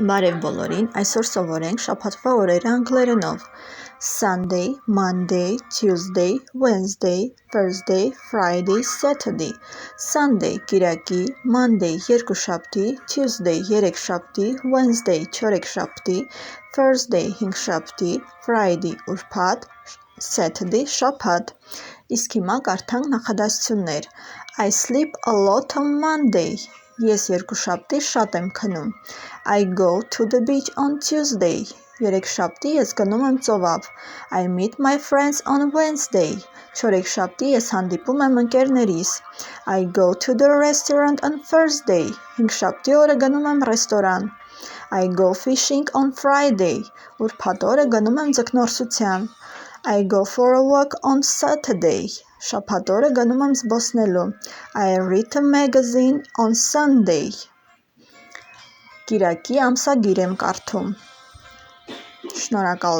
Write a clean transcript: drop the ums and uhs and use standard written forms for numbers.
Բարև բոլորին, այսօր սովորենք շաբաթվա օրերը անգլերենով. Sunday, Monday, Tuesday, Wednesday, Thursday, Friday, Saturday. Sunday կիրակի, Monday երկուշաբթի, Tuesday երեքշաբթի, Wednesday չորեքշաբթի, Thursday հինգշաբթի, Friday ուրբաթ, Saturday շաբաթ։ Իսկ հիմա կարդանք նախադասություններ. I sleep a lot on Monday. Ես երկուշաբթի շատ եմ քնում. I go to the beach on Tuesday. Երեքշաբթի ես գնում եմ ծովափ. I meet my friends on Wednesday. Չորեքշաբթի ես հանդիպում եմ ընկերներիս. I go to the restaurant on Thursday. Հինգշաբթի օրը գնում եմ ռեստորան. I go fishing on Friday. Ուրբաթ օրը գնում եմ ձկնորսության. I go for a walk on Saturday. Շաբաթ օրը գնում եմ զբոսնելու. I read a magazine on Sunday. Կիրակի ամսագիր եմ կարդում. Շնորհակալ